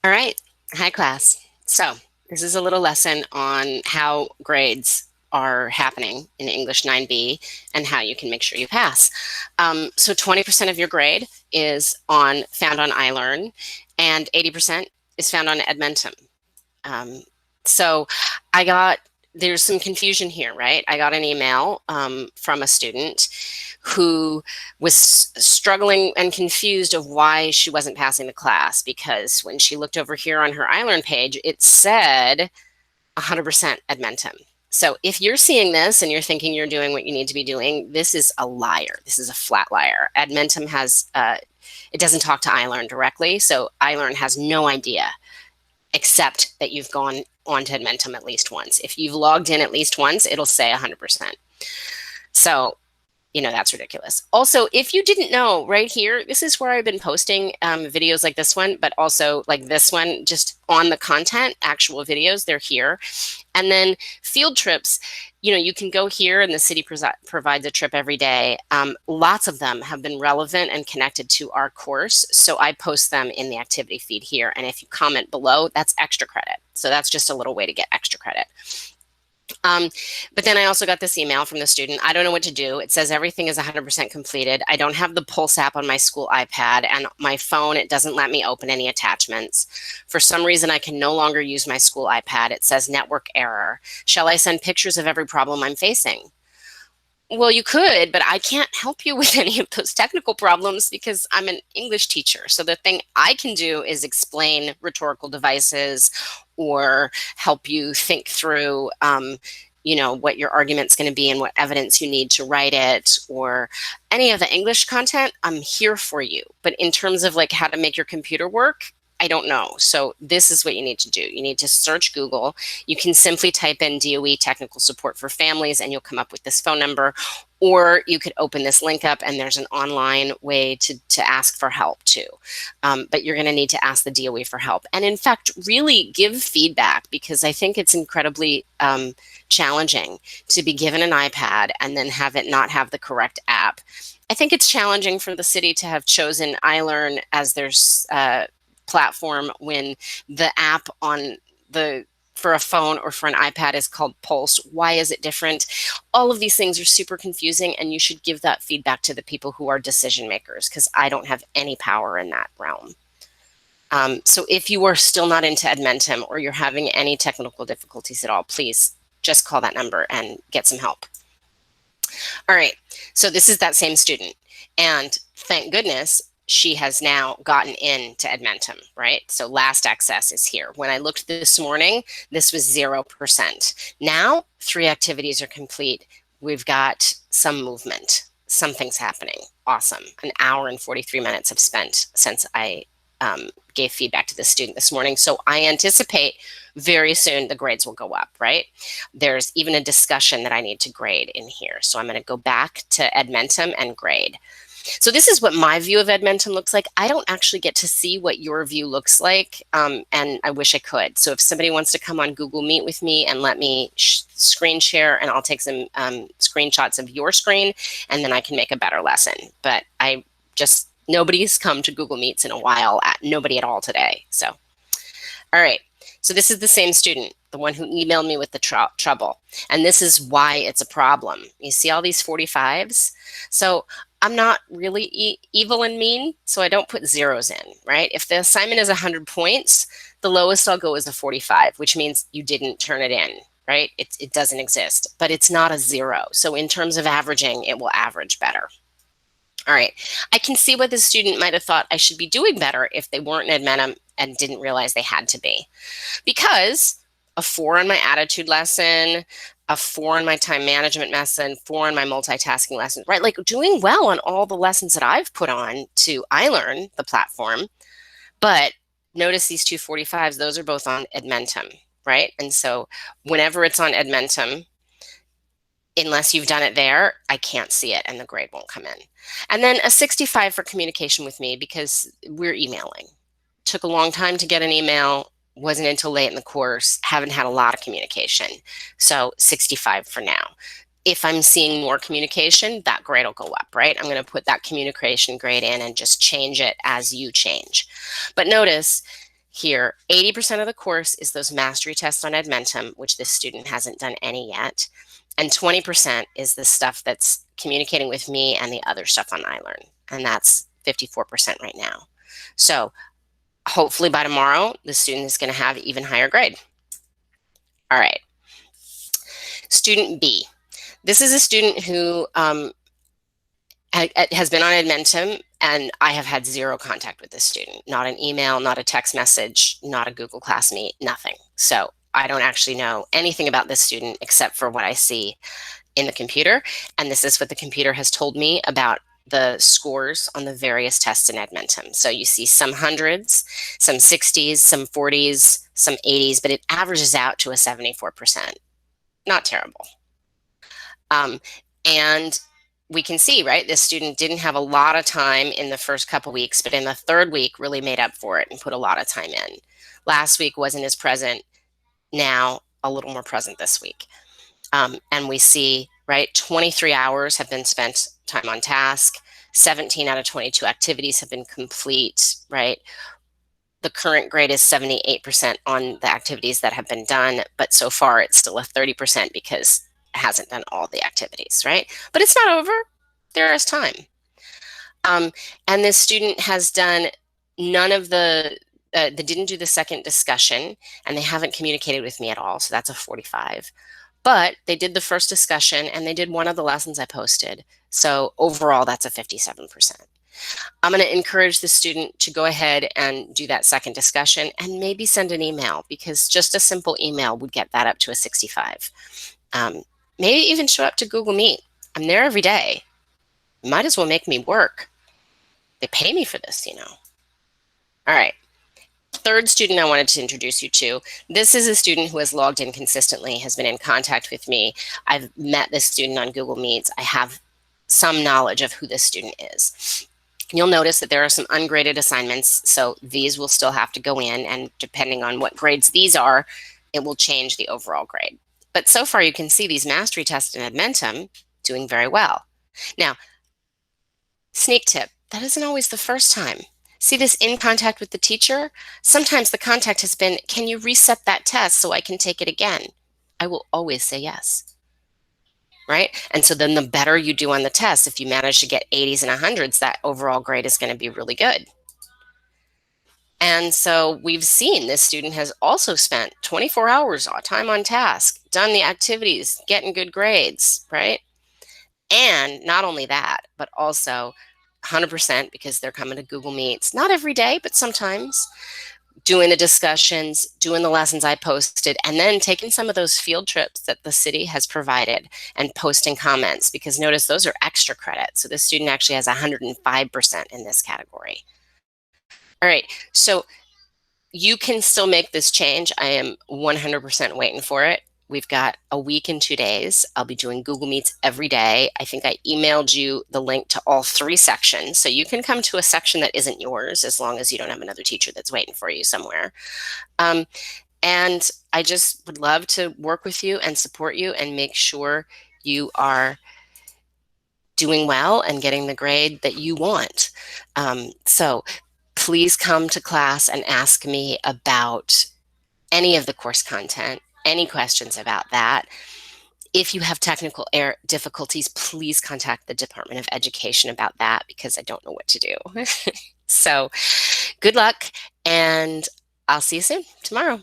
All right. Hi, class. So, this is a little lesson on how grades are happening in English 9B and how you can make sure you pass. So, 20% of your grade is found on iLearn, and 80% is found on Edmentum. Um, so I got, there's some confusion here, right? I got an email from a student who was struggling and confused of why she wasn't passing the class, because when she looked over here on her iLearn page, it said 100% Edmentum. So if you're seeing this and you're thinking you're doing what you need to be doing, this is a liar. This is a flat liar. Edmentum it doesn't talk to iLearn directly, so iLearn has no idea except that you've gone on to Edmentum at least once. If you've logged in at least once, it'll say 100%. So, that's ridiculous. Also, if you didn't know, right here, this is where I've been posting videos like this one, but also like this one, just on the content, actual videos, they're here. And then field trips, you can go here and the city provides a trip every day. Lots of them have been relevant and connected to our course. So I post them in the activity feed here. And if you comment below, that's extra credit. So that's just a little way to get extra credit. But then I also got this email from the student. I don't know what to do. It says everything is 100% completed. I don't have the Pulse app on my school iPad, and my phone, it doesn't let me open any attachments. For some reason, I can no longer use my school iPad. It says network error. Shall I send pictures of every problem I'm facing? Well, you could, but I can't help you with any of those technical problems because I'm an English teacher. So the thing I can do is explain rhetorical devices or help you think through, what your argument's going to be and what evidence you need to write it, or any of the English content. I'm here for you. But in terms of like how to make your computer work, I don't know. So this is what you need to do. You need to search Google. You can simply type in DOE technical support for families and you'll come up with this phone number. Or you could open this link up and there's an online way to ask for help too. But you're going to need to ask the DOE for help. And in fact, really give feedback, because I think it's incredibly challenging to be given an iPad and then have it not have the correct app. I think it's challenging for the city to have chosen iLearn as their platform when the app for a phone or for an iPad is called Pulse. Why is it different? All of these things are super confusing, and you should give that feedback to the people who are decision makers, because I don't have any power in that realm. So if you are still not into Edmentum or you're having any technical difficulties at all, please just call that number and get some help. All right, so this is that same student, and thank goodness she has now gotten into Edmentum, right? So last access is here. When I looked this morning, this was 0%. Now 3 activities are complete. We've got some movement. Something's happening. Awesome. An hour and 43 minutes have spent since I gave feedback to the student this morning. So I anticipate very soon the grades will go up, right? There's even a discussion that I need to grade in here. So I'm going to go back to Edmentum and grade. So this is what my view of Edmentum looks like. I don't actually get to see what your view looks like, and I wish I could. So if somebody wants to come on Google Meet with me and let me screen share, and I'll take some screenshots of your screen, and then I can make a better lesson. But nobody's come to Google Meets in a while, nobody at all today. So, all right. So this is the same student, the one who emailed me with the trouble. And this is why it's a problem. You see all these 45s? So I'm not really evil and mean, so I don't put zeros in, right? If the assignment is 100 points, the lowest I'll go is a 45, which means you didn't turn it in, right? It doesn't exist, but it's not a 0. So in terms of averaging, it will average better. All right, I can see why the student might have thought I should be doing better if they weren't in Edmentum and didn't realize they had to be. Because a 4 on my attitude lesson, a 4 on my time management lesson, 4 on my multitasking lesson, right? Like doing well on all the lessons that I've put on to iLearn, the platform. But notice these 245s, those are both on Edmentum, right? And so whenever it's on Edmentum, unless you've done it there, I can't see it and the grade won't come in. And then a 65 for communication with me because we're emailing. Took a long time to get an email, wasn't until late in the course, haven't had a lot of communication. So 65 for now. If I'm seeing more communication, that grade will go up, right? I'm going to put that communication grade in and just change it as you change. But notice here, 80% of the course is those mastery tests on Edmentum, which this student hasn't done any yet. And 20% is the stuff that's communicating with me and the other stuff on iLearn. And that's 54% right now. So hopefully by tomorrow, the student is going to have even higher grade. All right. Student B. This is a student who has been on Edmentum, and I have had zero contact with this student. Not an email, not a text message, not a Google Class Meet, nothing. So I don't actually know anything about this student except for what I see in the computer. And this is what the computer has told me about the scores on the various tests in Edmentum. So you see some hundreds, some 60s, some 40s, some 80s, but it averages out to a 74%. Not terrible. And we can see, right, this student didn't have a lot of time in the first couple weeks, but in the third week really made up for it and put a lot of time in. Last week wasn't as present, now a little more present this week. And we see, right, 23 hours have been spent time on task, 17 out of 22 activities have been complete, right? The current grade is 78% on the activities that have been done, but so far it's still a 30% because hasn't done all the activities, right? But it's not over. There is time. And this student has done none of they didn't do the second discussion, and they haven't communicated with me at all, so that's a 45. But they did the first discussion, and they did one of the lessons I posted. So overall, that's a 57%. I'm going to encourage the student to go ahead and do that second discussion and maybe send an email, because just a simple email would get that up to a 65. Maybe even show up to Google Meet. I'm there every day. Might as well make me work. They pay me for this, you know. All right. Third student I wanted to introduce you to. This is a student who has logged in consistently, has been in contact with me. I've met this student on Google Meets. I have some knowledge of who this student is. You'll notice that there are some ungraded assignments, so these will still have to go in, and depending on what grades these are, it will change the overall grade. But so far you can see these mastery tests in Edmentum doing very well. Now, sneak tip, that isn't always the first time. See this in contact with the teacher? Sometimes the contact has been, can you reset that test so I can take it again? I will always say yes, right? And so then the better you do on the test, if you manage to get 80s and 100s, that overall grade is going to be really good. And so we've seen this student has also spent 24 hours time on task, done the activities, getting good grades, right? And not only that, but also 100% because they're coming to Google Meets, not every day, but sometimes, doing the discussions, doing the lessons I posted, and then taking some of those field trips that the city has provided and posting comments, because notice those are extra credit. So this student actually has 105% in this category. All right, so you can still make this change. I am 100% waiting for it. We've got a week and 2 days. I'll be doing Google Meets every day. I think I emailed you the link to all 3 sections. So you can come to a section that isn't yours as long as you don't have another teacher that's waiting for you somewhere. And I just would love to work with you and support you and make sure you are doing well and getting the grade that you want. So please come to class and ask me about any of the course content, any questions about that. If you have technical difficulties, please contact the Department of Education about that, because I don't know what to do. So good luck, and I'll see you soon tomorrow.